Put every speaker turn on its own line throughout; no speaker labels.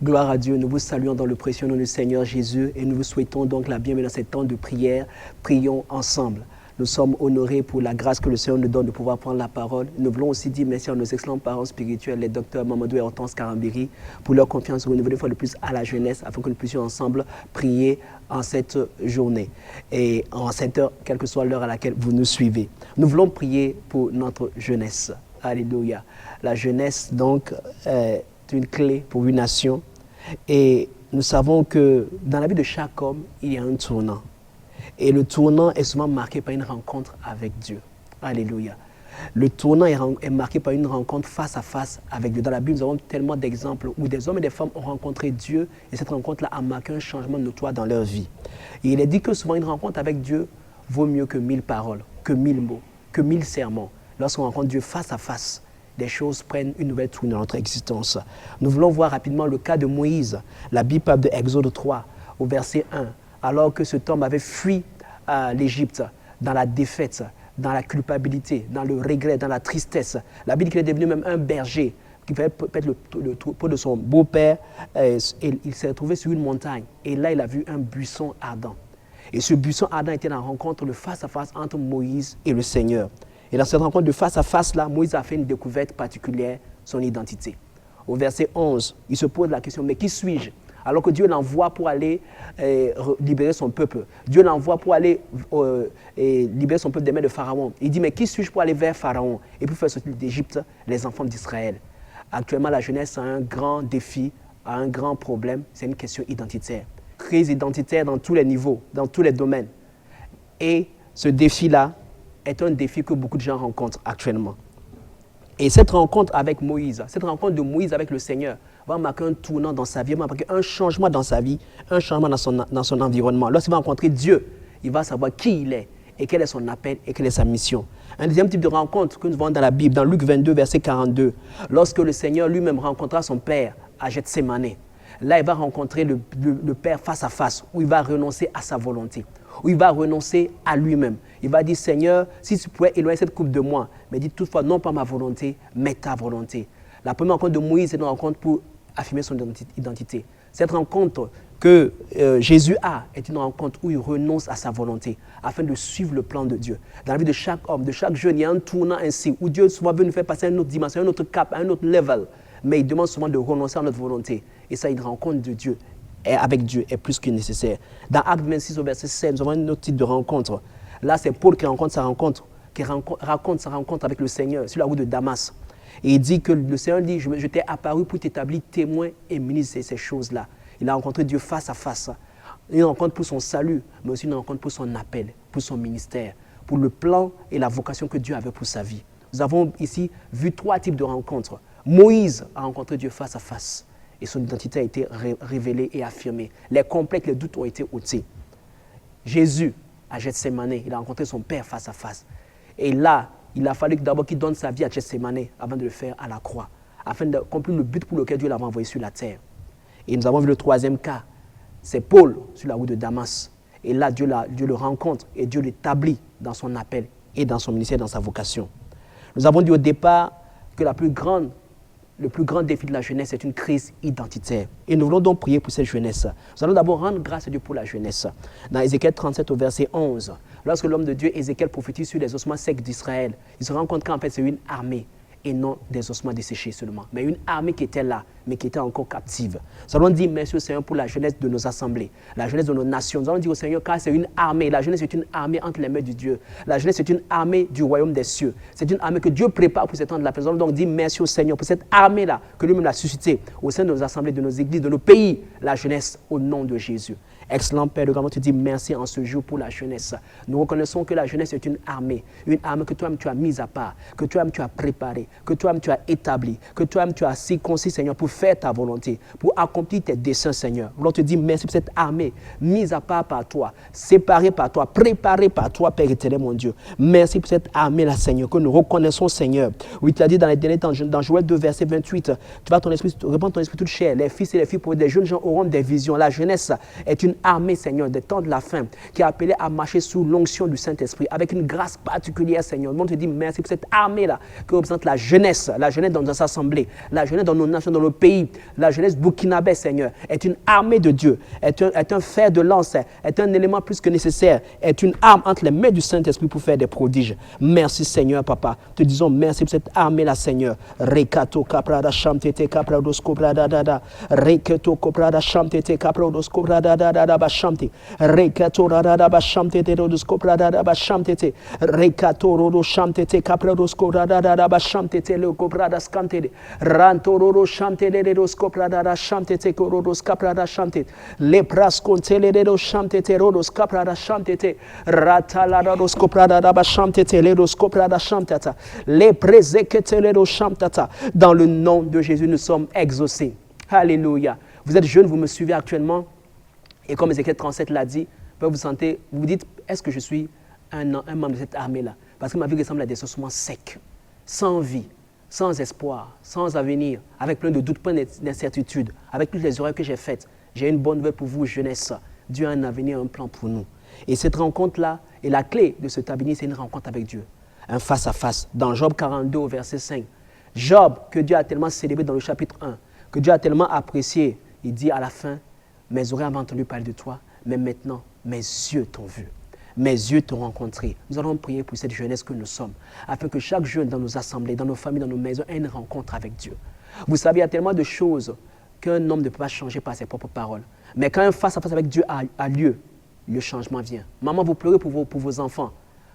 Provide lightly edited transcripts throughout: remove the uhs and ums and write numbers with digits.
Gloire à Dieu, nous vous saluons dans le précieux nom du Seigneur Jésus et nous vous souhaitons donc la bienvenue dans ce temps de prière. Prions ensemble. Nous sommes honorés pour la grâce que le Seigneur nous donne de pouvoir prendre la parole. Nous voulons aussi dire merci à nos excellents parents spirituels, les docteurs Mamadou et Hortense Karambiri, pour leur confiance renouvelée une fois de plus à la jeunesse, afin que nous puissions ensemble prier en cette journée et en cette heure, quelle que soit l'heure à laquelle vous nous suivez. Nous voulons prier pour notre jeunesse. Alléluia. La jeunesse, donc, est une clé pour une nation. Et nous savons que dans la vie de chaque homme, il y a un tournant. Et le tournant est souvent marqué par une rencontre avec Dieu. Alléluia. Le tournant est marqué par une rencontre face à face avec Dieu. Dans la Bible, nous avons tellement d'exemples où des hommes et des femmes ont rencontré Dieu et cette rencontre-là a marqué un changement notoire dans leur vie. Et il est dit que souvent une rencontre avec Dieu vaut mieux que 1000 paroles, que 1000 mots, que 1000 sermons. Lorsqu'on rencontre Dieu face à face, des choses prennent une nouvelle tournure dans notre existence. Nous voulons voir rapidement le cas de Moïse. La Bible parle de Exode 3, au verset 1. Alors que cet homme avait fui l'Égypte dans la défaite, dans la culpabilité, dans le regret, dans la tristesse. La Bible dit qu'il est devenu même un berger, qui fait peut-être le troupeau de son beau-père. Et il s'est retrouvé sur une montagne. Et là, il a vu un buisson ardent. Et ce buisson ardent était la rencontre, le face-à-face entre Moïse et le Seigneur. Et dans cette rencontre de face à face là, Moïse a fait une découverte particulière, son identité. Au verset 11, il se pose la question, mais qui suis-je? Alors que Dieu l'envoie pour aller libérer son peuple. Dieu l'envoie pour aller libérer son peuple des mains de Pharaon. Il dit, mais qui suis-je pour aller vers Pharaon et pour faire sortir d'Égypte les enfants d'Israël? Actuellement, la jeunesse a un grand défi, a un grand problème, c'est une question identitaire. Crise identitaire dans tous les niveaux, dans tous les domaines. Et ce défi-là est un défi que beaucoup de gens rencontrent actuellement. Et cette rencontre avec Moïse, cette rencontre de Moïse avec le Seigneur va marquer un tournant dans sa vie, va marquer un changement dans sa vie, un changement dans son environnement. Lorsqu'il va rencontrer Dieu, il va savoir qui il est et quel est son appel et quelle est sa mission. Un deuxième type de rencontre que nous voyons dans la Bible, dans Luc 22, verset 42, lorsque le Seigneur lui-même rencontra son Père à Gethsémane, là il va rencontrer le Père face à face, où il va renoncer à sa volonté, où il va renoncer à lui-même. Il va dire, Seigneur, si tu pouvais éloigner cette coupe de moi, mais dis toutefois, non pas ma volonté, mais ta volonté. La première rencontre de Moïse, c'est une rencontre pour affirmer son identité. Cette rencontre que Jésus a est une rencontre où il renonce à sa volonté afin de suivre le plan de Dieu. Dans la vie de chaque homme, de chaque jeune, il y a un tournant ainsi où Dieu souvent veut nous faire passer à une autre dimension, à un autre cap, à un autre level. Mais il demande souvent de renoncer à notre volonté. Et ça, une rencontre de Dieu avec Dieu est plus que nécessaire. Dans Acte 26 au verset 16, nous avons un autre type de rencontre. Là, c'est Paul qui raconte sa rencontre avec le Seigneur sur la route de Damas. Et il dit que le Seigneur dit, je t'ai apparu pour t'établir témoin et ministre de ces choses-là. Il a rencontré Dieu face à face. Une rencontre pour son salut, mais aussi une rencontre pour son appel, pour son ministère, pour le plan et la vocation que Dieu avait pour sa vie. Nous avons ici vu 3 types de rencontres. Moïse a rencontré Dieu face à face et son identité a été révélée et affirmée. Les complexes, les doutes ont été ôtés. Jésus, à Gethsémane, il a rencontré son Père face à face. Et là, il a fallu d'abord qu'il donne sa vie à Gethsémane avant de le faire à la croix, afin d'accomplir le but pour lequel Dieu l'avait envoyé sur la terre. Et nous avons vu le 3e cas, c'est Paul sur la route de Damas. Et là, Dieu le rencontre et Dieu l'établit dans son appel et dans son ministère, dans sa vocation. Nous avons dit au départ que le plus grand défi de la jeunesse est une crise identitaire. Et nous voulons donc prier pour cette jeunesse. Nous allons d'abord rendre grâce à Dieu pour la jeunesse. Dans Ézéchiel 37 au verset 11, lorsque l'homme de Dieu Ézéchiel prophétise sur les ossements secs d'Israël, il se rend compte qu'en fait c'est une armée et non des ossements desséchés seulement, mais une armée qui était là, mais qui était encore captive. Nous allons dire merci au Seigneur pour la jeunesse de nos assemblées, la jeunesse de nos nations. Nous allons dire au Seigneur car c'est une armée, la jeunesse est une armée entre les mains de Dieu. La jeunesse est une armée du royaume des cieux. C'est une armée que Dieu prépare pour ce temps de la paix. Nous allons donc dire merci au Seigneur pour cette armée-là que lui-même a suscitée au sein de nos assemblées, de nos églises, de nos pays, la jeunesse au nom de Jésus. Excellent Père, le grand te dit merci en ce jour pour la jeunesse. Nous reconnaissons que la jeunesse est une armée que toi-même tu as mise à part, que toi-même tu as préparée, que toi-même tu as établie, que toi-même tu as circoncis, Seigneur, pour faire ta volonté, pour accomplir tes desseins, Seigneur. Nous te dit merci pour cette armée mise à part par toi, séparée par toi, préparée par toi, Père éternel, mon Dieu. Merci pour cette armée-là, Seigneur, que nous reconnaissons, Seigneur. Oui, tu as dit dans les derniers temps, dans Joël 2, verset 28, tu vas répandre ton esprit toute chair. Les fils et les filles, pour des jeunes gens auront des visions. La jeunesse est une armée, Seigneur, des temps de la fin, qui est appelée à marcher sous l'onction du Saint-Esprit, avec une grâce particulière, Seigneur. Nous te dit merci pour cette armée-là, qui représente la jeunesse dans nos assemblées, la jeunesse dans nos nations, dans nos pays, la jeunesse burkinabé, Seigneur, est une armée de Dieu, est un fer de lance, est un élément plus que nécessaire, est une arme entre les mains du Saint-Esprit pour faire des prodiges. Merci, Seigneur, Papa. Te disons merci pour cette armée-là, Seigneur. Rekato kaprada shamtete kaprados kobrada dada. Reketo kobrada shamtete kaprados kobrada dada bashamte. Rekato dada bashamtete rodos kobrada dada bashamtete. Rekato rodo shamtete kaprados kobrada dada bashamtete le kobrada skantede. Ranto rodo shamtete rodos kobrada dada shamtete rodos kaprada shamtete. Le praskontele rodos shamtete rodos kaprada shamtete. Ratala rodos kobrada dada bashamtete le rodos kobrada shamtata. Le prezekete le rodos shamtata. Dans le nom de Jésus, nous sommes exaucés. Alléluia. Vous êtes jeune, vous me suivez actuellement. Et comme Ézéchiel 37 l'a dit, vous sentez, vous vous dites, est-ce que je suis un membre de cette armée-là? Parce que ma vie ressemble à des ossements secs, sans vie, sans espoir, sans avenir, avec plein de doutes, plein d'incertitudes, avec toutes les erreurs que j'ai faites. J'ai une bonne nouvelle pour vous, jeunesse. Dieu a un avenir, un plan pour nous. Et cette rencontre-là, et la clé de cet avenir, c'est une rencontre avec Dieu. Un face-à-face. Dans Job 42, au verset 5. Job, que Dieu a tellement célébré dans le chapitre 1, que Dieu a tellement apprécié, il dit à la fin, mes oreilles avaient entendu parler de toi, mais maintenant, mes yeux t'ont vu. Mes yeux t'ont rencontré. Nous allons prier pour cette jeunesse que nous sommes, afin que chaque jeune dans nos assemblées, dans nos familles, dans nos maisons, ait une rencontre avec Dieu. Vous savez, il y a tellement de choses qu'un homme ne peut pas changer par ses propres paroles. Mais quand un face-à-face avec Dieu a lieu, le changement vient. Maman, vous pleurez pour vos enfants.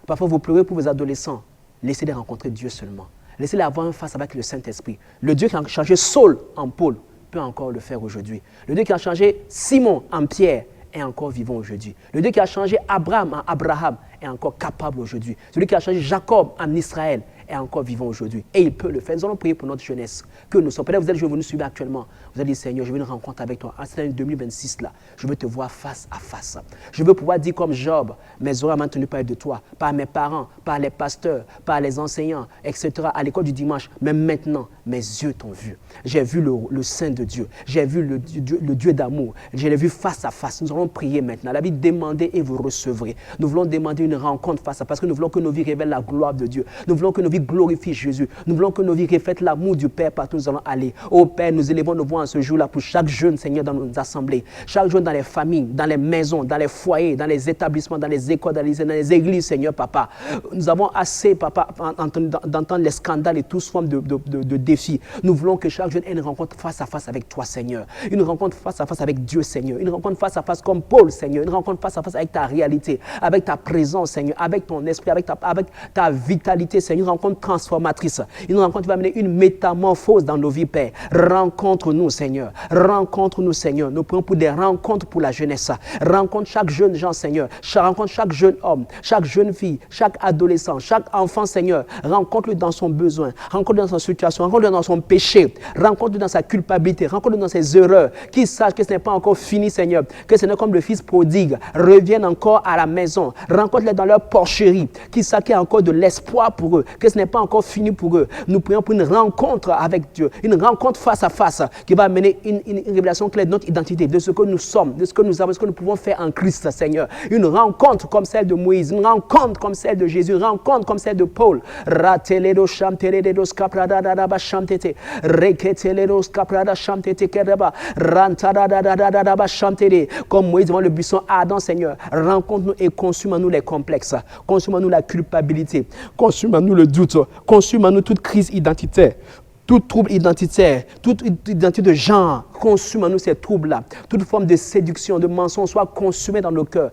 Parfois, vous pleurez pour vos adolescents. Laissez-les rencontrer Dieu seulement. Laissez-les avoir un face avec le Saint-Esprit. Le Dieu qui a changé Saul en Paul peut encore le faire aujourd'hui. Le Dieu qui a changé Simon en Pierre est encore vivant aujourd'hui. Le Dieu qui a changé Abraham en Abraham est encore capable aujourd'hui. Celui qui a changé Jacob en Israël est encore vivant aujourd'hui. Et il peut le faire. Nous allons prier pour notre jeunesse. Que nous sommes. Peut-être vous êtes jeune, vous nous suivez actuellement. Vous allez dire, Seigneur, je veux une rencontre avec toi. En cette année 2026 là, je veux te voir face à face. Je veux pouvoir dire comme Job, mes oreilles m'ont entendu parler de toi, par mes parents, par les pasteurs, par les enseignants, etc. à l'école du dimanche. Mais maintenant, mes yeux t'ont vu. J'ai vu le Saint de Dieu. J'ai vu le Dieu d'amour. Je l'ai vu face à face. Nous allons prier maintenant. La Bible, demandez et vous recevrez. Nous voulons demander une rencontre face à face parce que nous voulons que nos vies révèlent la gloire de Dieu. Nous voulons que nos vies glorifient Jésus. Nous voulons que nos vies reflètent l'amour du Père partout où nous allons aller. Ô Père, nous élevons nos voix en ce jour-là pour chaque jeune, Seigneur, dans nos assemblées, chaque jeune dans les familles, dans les maisons, dans les foyers, dans les établissements, dans les écoles, dans les églises, Seigneur, Papa. Nous avons assez, Papa, d'entendre les scandales et toutes formes de défis. Nous voulons que chaque jeune ait une rencontre face à face avec toi, Seigneur. Une rencontre face à face avec Dieu, Seigneur. Une rencontre face à face comme Paul, Seigneur. Une rencontre face à face avec ta réalité, avec ta présence, Seigneur, avec ton esprit, avec ta vitalité, Seigneur. Une rencontre transformatrice. Une rencontre qui va amener une métamorphose dans nos vies, Père. Rencontre-nous, Seigneur. Rencontre-nous, Seigneur. Nous prions pour des rencontres pour la jeunesse. Rencontre chaque jeune gens, Seigneur. Rencontre chaque jeune homme, chaque jeune fille, chaque adolescent, chaque enfant, Seigneur. Rencontre-le dans son besoin. Rencontre-le dans sa situation. Rencontre-le dans son péché. Rencontre-le dans sa culpabilité. Rencontre-le dans ses erreurs. Qu'il sache que ce n'est pas encore fini, Seigneur. Que ce n'est comme le fils prodigue. Reviennent encore à la maison. Rencontre-les dans leur porcherie. Qu'ils sachent qu'il y a encore de l'espoir pour eux. Que ce n'est pas encore fini pour eux. Nous prions pour une rencontre avec Dieu. Une rencontre face à face qui va amener une révélation claire de notre identité, de ce que nous sommes, de ce que nous avons, de ce que nous pouvons faire en Christ, Seigneur. Une rencontre comme celle de Moïse, une rencontre comme celle de Jésus, une rencontre comme celle de Paul. Comme Moïse devant le buisson ardent, Seigneur. Rencontre-nous et consume-nous les complexes. Consume-nous la culpabilité. Consume-nous le doute. Consume-nous toute crise identitaire. Tout trouble identitaire, toute identité de genre, consume en nous ces troubles-là. Toute forme de séduction, de mensonge soit consumée dans nos cœurs.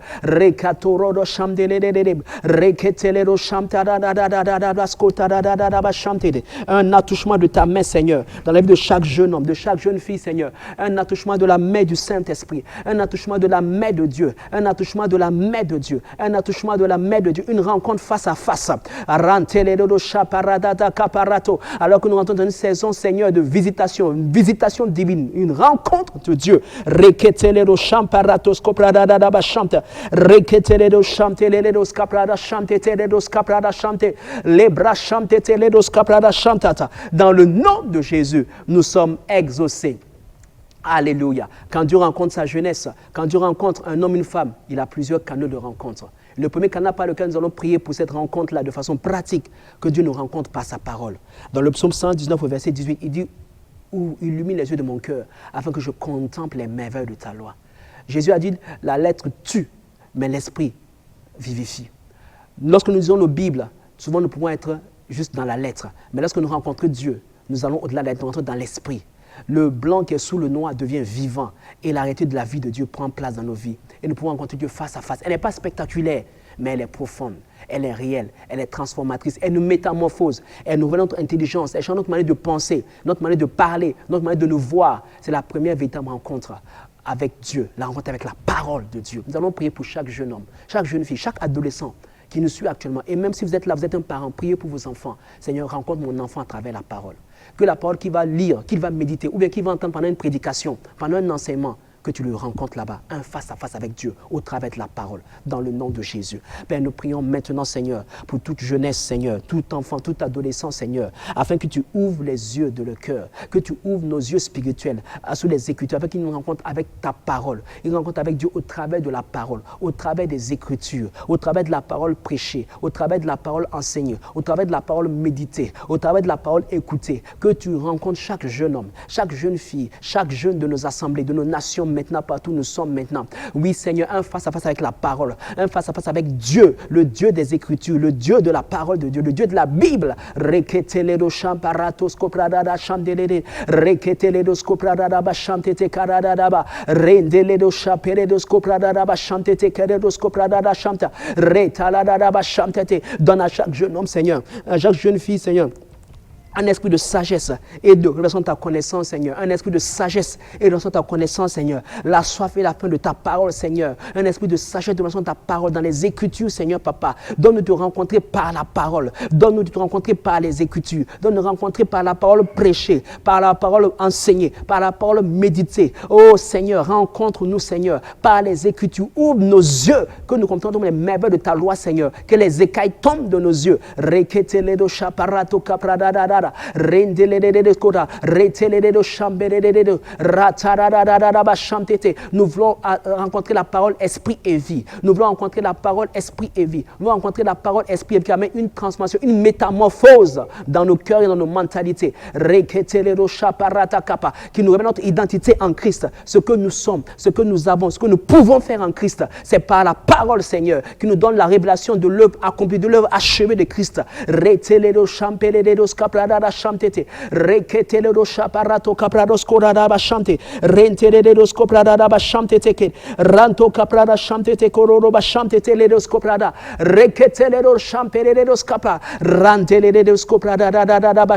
Un attouchement de ta main, Seigneur, dans la vie de chaque jeune homme, de chaque jeune fille, Seigneur. Un attouchement de la main du Saint-Esprit. Un attouchement de la main de Dieu. Un attouchement de la main de Dieu. Un attouchement de la main de Dieu. Une rencontre face à face. Alors que nous rentrons dans une saison, Seigneur, de visitation, une visitation divine, une rencontre de Dieu. Dans le nom de Jésus, nous sommes exaucés. Alléluia. Quand Dieu rencontre sa jeunesse, quand Dieu rencontre un homme, une femme, il a plusieurs canaux de rencontre. Le premier canal par lequel nous allons prier pour cette rencontre-là de façon pratique, que Dieu nous rencontre par sa parole. Dans le psaume 119, au verset 18, il dit « Où illumine les yeux de mon cœur, afin que je contemple les merveilles de ta loi. » Jésus a dit « La lettre tue, mais l'esprit vivifie. » Lorsque nous lisons nos Bibles, souvent nous pouvons être juste dans la lettre. Mais lorsque nous rencontrons Dieu, nous allons au-delà de la lettre, nous rentrons dans l'esprit. Le blanc qui est sous le noir devient vivant et la réalité de la vie de Dieu prend place dans nos vies. Et nous pouvons rencontrer Dieu face à face. Elle n'est pas spectaculaire, mais elle est profonde, elle est réelle, elle est transformatrice, elle nous métamorphose, elle nous révèle notre intelligence, elle change notre manière de penser, notre manière de parler, notre manière de nous voir. C'est la première véritable rencontre avec Dieu, la rencontre avec la parole de Dieu. Nous allons prier pour chaque jeune homme, chaque jeune fille, chaque adolescent qui nous suit actuellement. Et même si vous êtes là, vous êtes un parent, priez pour vos enfants. Seigneur, rencontre mon enfant à travers la parole. Que la parole qu'il va lire, qu'il va méditer, ou bien qu'il va entendre pendant une prédication, pendant un enseignement, que tu le rencontres là-bas, un face à face avec Dieu, au travers de la parole, dans le nom de Jésus. Père, nous prions maintenant, Seigneur, pour toute jeunesse, Seigneur, tout enfant, tout adolescent, Seigneur, afin que tu ouvres les yeux de leur cœur, que tu ouvres nos yeux spirituels sous les Écritures, afin qu'ils nous rencontrent avec ta parole. Ils nous rencontrent avec Dieu au travers de la parole, au travers des Écritures, au travers de la parole prêchée, au travers de la parole enseignée, au travers de la parole méditée, au travers de la parole écoutée, que tu rencontres chaque jeune homme, chaque jeune fille, chaque jeune de nos assemblées, de nos nations, maintenant, partout où nous sommes maintenant. Oui, Seigneur, un face-à-face avec la parole, un face-à-face avec Dieu, le Dieu des Écritures, le Dieu de la parole de Dieu, le Dieu de la Bible. Donne à chaque jeune homme, Seigneur, à chaque jeune fille, Seigneur, un esprit de sagesse et de révélation de ta connaissance, Seigneur. Un esprit de sagesse et de révélation de ta connaissance, Seigneur. La soif et la faim de ta parole, Seigneur. Un esprit de sagesse et de révélation de ta parole dans les Écritures, Seigneur, Papa. Donne-nous de te rencontrer par la parole. Donne-nous de te rencontrer par les Écritures. Donne-nous de te rencontrer par la parole prêchée, par la parole enseignée, par la parole méditée. Oh, Seigneur, rencontre-nous, Seigneur, par les Écritures. Ouvre nos yeux, que nous comprenons les merveilles de ta loi, Seigneur. Que les écailles tombent de nos yeux. Nous voulons rencontrer la parole esprit et vie. Nous voulons rencontrer la parole esprit et vie. Nous voulons rencontrer la parole esprit et vie qui amène une transformation, une métamorphose dans nos cœurs et dans nos mentalités. Qui nous révèle notre identité en Christ, ce que nous sommes, ce que nous avons, ce que nous pouvons faire en Christ. C'est par la parole, Seigneur, qui nous donne la révélation de l'œuvre accomplie, de l'œuvre achevée de Christ. Shamtete, Reketeledo Shaparato Caprados Corada Shamte, Renteredos Coprada Shamtete, Ranto Caprada Shamtete, Cororoba Shamtete, Ledos Coprada, Reketeledo Champeredos Capa, Ranteledos Coprada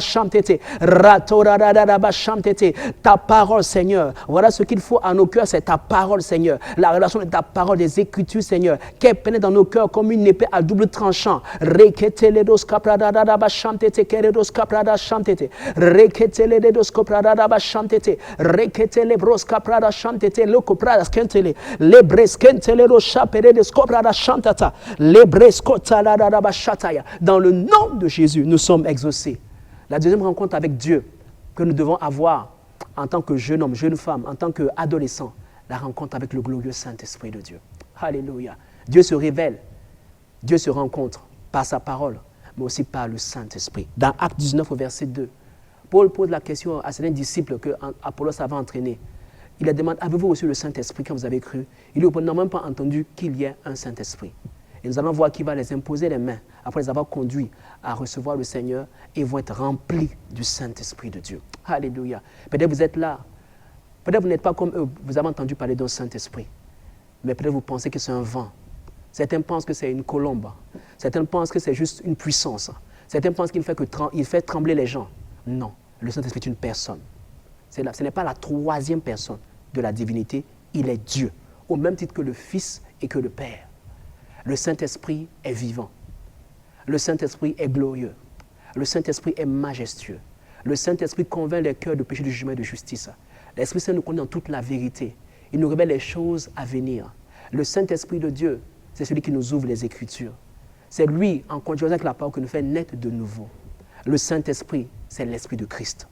Shamtete, Ratorada Shamtete. Ta parole, Seigneur. Voilà ce qu'il faut à nos cœurs, c'est ta parole, Seigneur. La relation de ta parole, des Écritures, Seigneur, qui pénètre dans nos cœurs comme une épée à double tranchant. Reketeledos Caprada Shamtete, Keredos Caprada Chantete, reketele de dos coprada ba chantete, reketele bros caprada chantete, le coprada skentele, le breskentele ro chapere de scoprada chantata, le brescotala da ba chataya. Dans le nom de Jésus, nous sommes exaucés. La deuxième rencontre avec Dieu que nous devons avoir en tant que jeune homme, jeune femme, en tant qu'adolescent, la rencontre avec le glorieux Saint-Esprit de Dieu. Alléluia. Dieu se révèle, Dieu se rencontre par sa parole, mais aussi par le Saint-Esprit. Dans Acte 19, au verset 2, Paul pose la question à certains disciples que Apollos avait entraînés. Il leur demande, avez-vous reçu le Saint-Esprit quand vous avez cru? Ils lui n'ont même pas entendu qu'il y ait un Saint-Esprit. Et nous allons voir qu'il va les imposer les mains, après les avoir conduits à recevoir le Seigneur, et vont être remplis du Saint-Esprit de Dieu. Alléluia. Peut-être vous êtes là, peut-être vous n'êtes pas comme eux, vous avez entendu parler d'un Saint-Esprit, mais peut-être vous pensez que c'est un vent. Certains pensent que c'est une colombe. Certains pensent que c'est juste une puissance. Certains pensent qu'il fait trembler les gens. Non, le Saint-Esprit est une personne. Ce n'est pas la troisième personne de la divinité, il est Dieu, au même titre que le Fils et que le Père. Le Saint-Esprit est vivant. Le Saint-Esprit est glorieux. Le Saint-Esprit est majestueux. Le Saint-Esprit convainc les cœurs de péché, de jugement et de justice. L'Esprit Saint nous conduit dans toute la vérité. Il nous révèle les choses à venir. Le Saint-Esprit de Dieu, c'est celui qui nous ouvre les Écritures. C'est lui, en conjonction avec la parole, qui nous fait naître de nouveau. Le Saint-Esprit, c'est l'Esprit de Christ.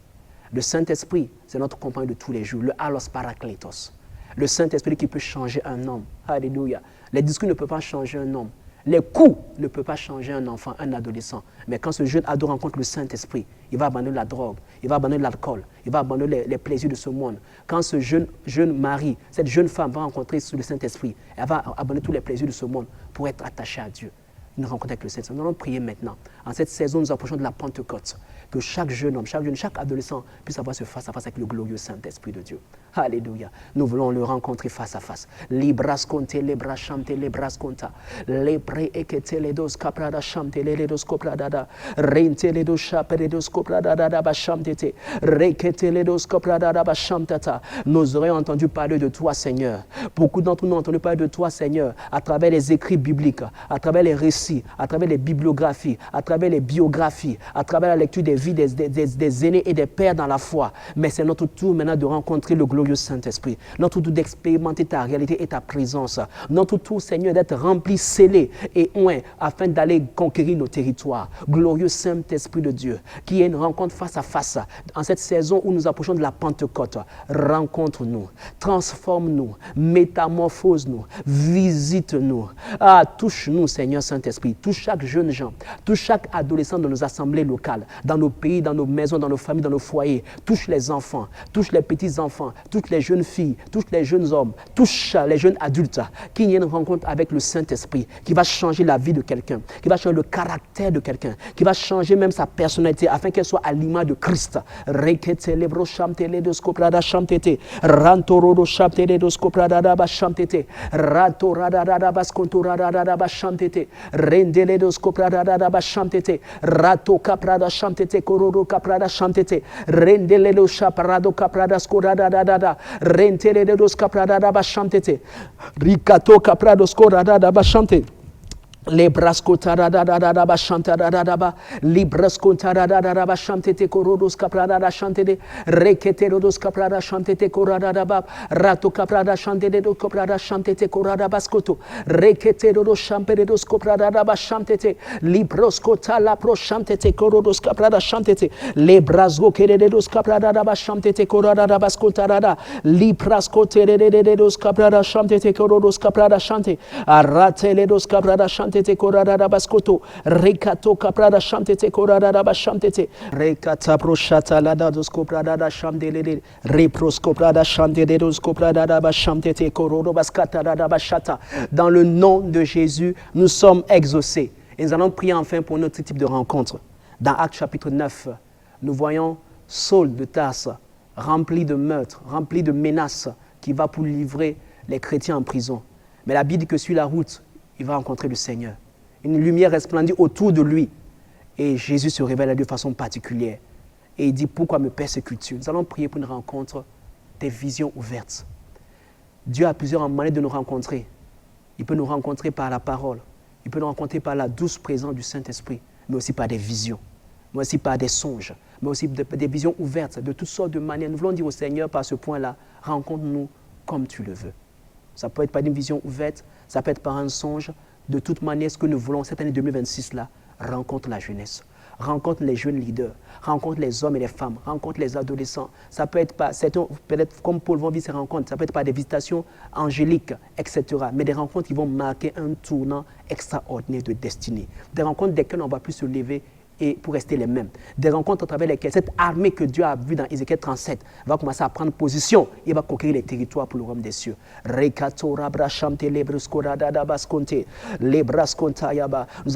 Le Saint-Esprit, c'est notre compagnon de tous les jours, le Allos Parakletos. Le Saint-Esprit qui peut changer un homme. Alléluia. Les discours ne peuvent pas changer un homme. Les coups ne peuvent pas changer un enfant, un adolescent. Mais quand ce jeune ado rencontre le Saint-Esprit, il va abandonner la drogue, il va abandonner l'alcool, il va abandonner les plaisirs de ce monde. Quand ce jeune mari, cette jeune femme va rencontrer le Saint-Esprit, elle va abandonner tous les plaisirs de ce monde pour être attachée à Dieu. Une rencontre avec le Saint-Esprit. Nous allons prier maintenant. En cette saison, nous approchons de la Pentecôte. Que chaque jeune homme, chaque adolescent puisse avoir ce face-à-face avec le glorieux Saint-Esprit de Dieu. Alléluia. Nous voulons le rencontrer face à face. Libras conte, lebras chante, lebras conta. Lebre ekete ledos caprada chante, ledos copradada. Rente ledos chapere ledos copradada bachamtete. Rekete ledos copradada bachamtata. Nous aurions entendu parler de toi, Seigneur. Beaucoup d'entre nous ont entendu parler de toi, Seigneur, à travers les écrits bibliques, à travers les récits, à travers les bibliographies, à travers les biographies, à travers la lecture des vies des aînés et des pères dans la foi. Mais c'est notre tour maintenant de rencontrer le glorieux Saint-Esprit. Notre tour d'expérimenter ta réalité et ta présence. Notre tour, Seigneur, d'être rempli, scellé et oint afin d'aller conquérir nos territoires. Glorieux Saint-Esprit de Dieu, qui est une rencontre face à face en cette saison où nous approchons de la Pentecôte. Rencontre-nous, transforme-nous, métamorphose-nous, visite-nous. Touche-nous, Seigneur Saint-Esprit. Touche chaque jeune gens, touche chaque adolescent de nos assemblées locales, dans nos pays, dans nos maisons, dans nos familles, dans nos foyers. Touche les enfants, touche les petits-enfants, touche les jeunes filles, touche les jeunes hommes, touche les jeunes adultes. Qu'il y ait une rencontre avec le Saint-Esprit qui va changer la vie de quelqu'un, qui va changer le caractère de quelqu'un, qui va changer même sa personnalité afin qu'elle soit à l'image de Christ. Chantete kororo kaprada chantete rendele do chaparado kaprada skorada da rentele dos kaprada ba chantete ricato kaprado skorada ba chantete Lebrasco taradada bashantadada librasco taradada bashantete corodos caprada chantede requeterodos caprada chantete corada bab rato caprada chantede do caprada chantete corada bascoto requeterodos champeredos caprada bashantete librosco tala pro chantete corodos caprada chantete lebrasco queredos caprada bashantete corada bascotarada librasco teredos caprada chantete corodos caprada chante arrateledos caprada chante te korada baskoto rekato kaprada chantete korada bashantete rekata prochata la dos koprada chamdelele reproskoprada chantede dos koprada bashantete korodo baskata bashata. Dans le nom de Jésus, nous sommes exaucés. Et nous allons prier enfin pour notre type de rencontre. Dans Actes chapitre 9, nous voyons Saul de Tarse rempli de meurtres, rempli de menaces, qui va pour livrer les chrétiens en prison. Mais la Bible dit que sur la route, il va rencontrer le Seigneur. Une lumière resplendit autour de lui. Et Jésus se révèle à lui de façon particulière. Et il dit, pourquoi me persécutes-tu? Nous allons prier pour une rencontre, des visions ouvertes. Dieu a plusieurs manières de nous rencontrer. Il peut nous rencontrer par la parole. Il peut nous rencontrer par la douce présence du Saint-Esprit. Mais aussi par des visions. Mais aussi par des songes. Mais aussi des visions ouvertes, de toutes sortes de manières. Nous voulons dire au Seigneur, par ce point-là, rencontre-nous comme tu le veux. Ça peut être par une vision ouverte, ça peut être par un songe. De toute manière, ce que nous voulons cette année 2026-là, rencontre la jeunesse, rencontre les jeunes leaders, rencontre les hommes et les femmes, rencontre les adolescents. Ça peut être peut-être comme Paul vont vivre ces rencontres, ça peut être par des visitations angéliques, etc. Mais des rencontres qui vont marquer un tournant extraordinaire de destinée. Des rencontres desquelles on ne va plus se lever et pour rester les mêmes. Des rencontres à travers lesquelles cette armée que Dieu a vue dans Ézéchiel 37 va commencer à prendre position et va conquérir les territoires pour le royaume des cieux. Nous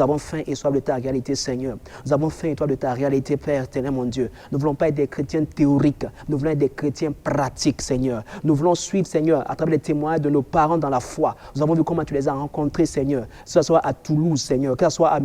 avons faim et soif de ta réalité, Seigneur. Nous avons faim et soif de ta réalité, Père éternel, mon Dieu. Nous ne voulons pas être des chrétiens théoriques, nous voulons être des chrétiens pratiques, Seigneur. Nous voulons suivre, Seigneur, à travers les témoignages de nos parents dans la foi. Nous avons vu comment tu les as rencontrés, Seigneur. Que ce soit à Toulouse, Seigneur, que ce soit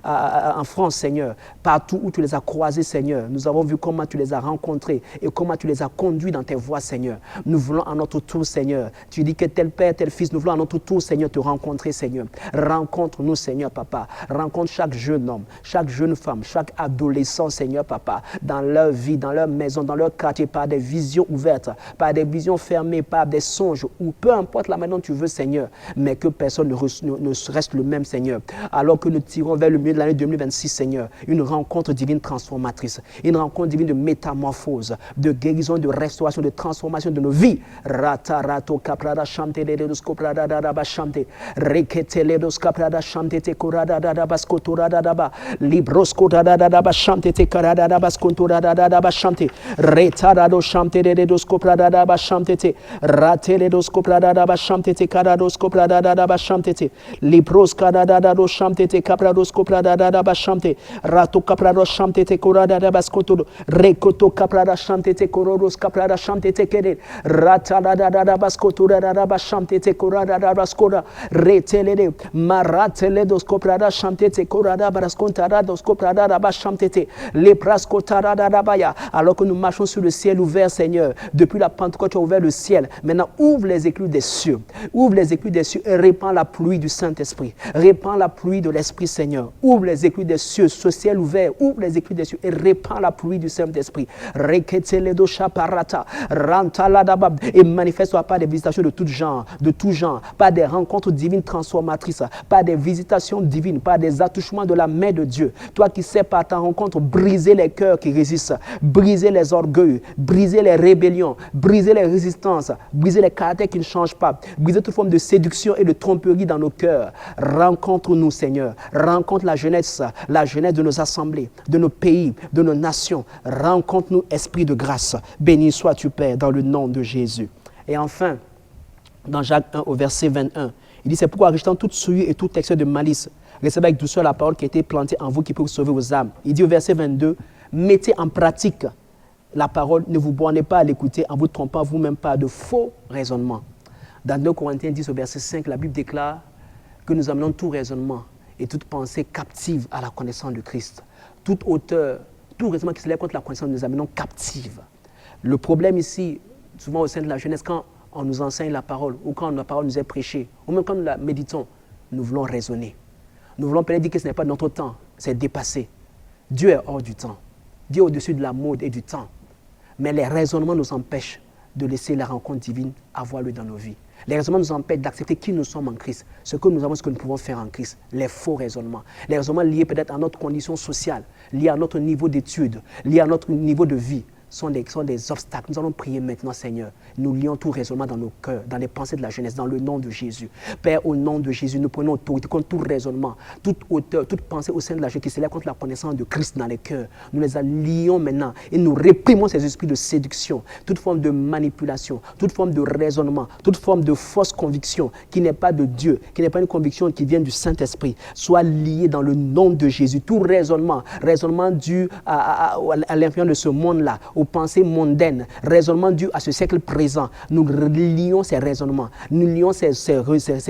en France, Seigneur. Partout où tu les as croisés, Seigneur, nous avons vu comment tu les as rencontrés et comment tu les as conduits dans tes voies, Seigneur. Nous voulons à notre tour, Seigneur. Tu dis que tel père, tel fils, nous voulons à notre tour, Seigneur, te rencontrer, Seigneur. Rencontre-nous, Seigneur, Papa. Rencontre chaque jeune homme, chaque jeune femme, chaque adolescent, Seigneur, Papa, dans leur vie, dans leur maison, dans leur quartier, par des visions ouvertes, par des visions fermées, par des songes, ou peu importe la manière dont tu veux, Seigneur, mais que personne ne reste le même, Seigneur. Alors que nous tirons vers le milieu de l'année 2026, Seigneur, Seigneur, une rencontre divine transformatrice, une rencontre divine de métamorphose, de guérison, de restauration, de transformation de nos vies. Rata rato caprada chante de dos coprada da bachante, reketele dos caprada chante te corada da bascotura da ba, librosco da bachante te carada da bascontura da bachante, retarado chante de dos coprada da bachante te, ratele dos coprada da bachante te carados coprada da bachante te, libros carada da chante te caprados coprada da bachante, rato caprado chante te corada da bascotura, recoto caprada chante te corodos caprada chante te querer, ratada da bascotura da bachante te corada da bascora, retele maratele dos coprada chante te corada bascontara dos coprada da bachante te, les prascotara da baya. Alors que nous marchons sur le ciel ouvert, Seigneur, depuis la Pentecôte, tu as ouvert le ciel. Maintenant, ouvre les écluses des cieux. Ouvre les écluses des cieux et répand la pluie du Saint-Esprit. Répand la pluie de l'Esprit, Seigneur. Ouvre les écluses des cieux, ce ciel ouvert. Ouvre les écluses des cieux et répand la pluie du Saint-Esprit. Et manifeste-toi par des visitations de tout genre, par des rencontres divines transformatrices, par des visitations divines, par des attouchements de la main de Dieu. Toi qui sais par ta rencontre briser les cœurs qui résistent, briser les orgueils, briser les rébellions, briser les résistances, briser les caractères qui ne changent pas, briser toute forme de séduction et de tromperie dans nos cœurs. Rencontre-nous, Seigneur. Rencontre la jeunesse de nos assemblées, de nos pays, de nos nations. Rencontre-nous, Esprit de grâce. Béni sois-tu, Père, dans le nom de Jésus. Et enfin, dans Jacques 1 au verset 21, il dit, c'est pourquoi rejetant toute souillure et tout excès de malice, recevez avec douceur la parole qui a été plantée en vous qui peut vous sauver vos âmes. Il dit au verset 22, mettez en pratique la parole, ne vous bornez pas à l'écouter en vous trompant vous-même pas de faux raisonnements. Dans 2 Corinthiens 10 au verset 5, la Bible déclare que nous amenons tout raisonnement et toute pensée captive à la connaissance de Christ. Toute hauteur, tout raisonnement qui se lève contre la connaissance, nous amenons captive. Le problème ici, souvent au sein de la jeunesse, quand on nous enseigne la parole, ou quand la parole nous est prêchée, ou même quand nous la méditons, nous voulons raisonner. Nous voulons peut-être dire que ce n'est pas notre temps, c'est dépassé. Dieu est hors du temps. Dieu est au-dessus de la mode et du temps. Mais les raisonnements nous empêchent de laisser la rencontre divine avoir lieu dans nos vies. Les raisonnements nous empêchent d'accepter qui nous sommes en Christ, ce que nous avons, ce que nous pouvons faire en Christ. Les faux raisonnements. Les raisonnements liés peut-être à notre condition sociale, liés à notre niveau d'études, liés à notre niveau de vie, sont des obstacles. Nous allons prier maintenant, Seigneur. Nous lions tout raisonnement dans nos cœurs, dans les pensées de la jeunesse, dans le nom de Jésus. Père, au nom de Jésus, nous prenons autorité contre tout raisonnement, toute hauteur, toute pensée au sein de la jeunesse qui s'élève contre la connaissance de Christ dans les cœurs. Nous les lions maintenant et nous réprimons ces esprits de séduction, toute forme de manipulation, toute forme de raisonnement, toute forme de fausse conviction qui n'est pas de Dieu, qui n'est pas une conviction qui vient du Saint-Esprit, soit lié dans le nom de Jésus. Tout raisonnement dû à l'influence de ce monde-là, aux pensées mondaines, raisonnements dus à ce siècle présent. Nous lions ces raisonnements, nous lions ces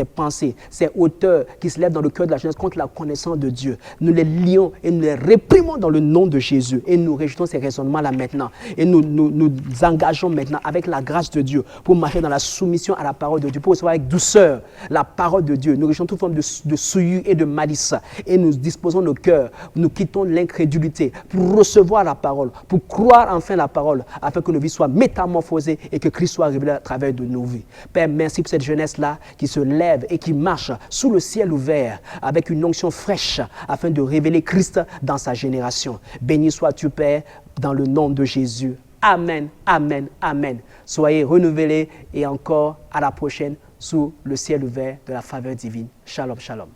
pensées, ces hauteurs qui se lèvent dans le cœur de la jeunesse contre la connaissance de Dieu. Nous les lions et nous les réprimons dans le nom de Jésus. Et nous rejetons ces raisonnements-là maintenant. Et nous engageons maintenant avec la grâce de Dieu pour marcher dans la soumission à la parole de Dieu, pour recevoir avec douceur la parole de Dieu. Nous rejetons toute forme de souillure et de malice. Et nous disposons nos cœurs, nous quittons l'incrédulité pour recevoir la parole, pour croire enfin la parole, afin que nos vies soient métamorphosées et que Christ soit révélé à travers de nos vies. Père, merci pour cette jeunesse-là qui se lève et qui marche sous le ciel ouvert avec une onction fraîche afin de révéler Christ dans sa génération. Béni sois-tu, Père, dans le nom de Jésus. Amen, amen, amen. Soyez renouvelés et encore à la prochaine sous le ciel ouvert de la faveur divine. Shalom, shalom.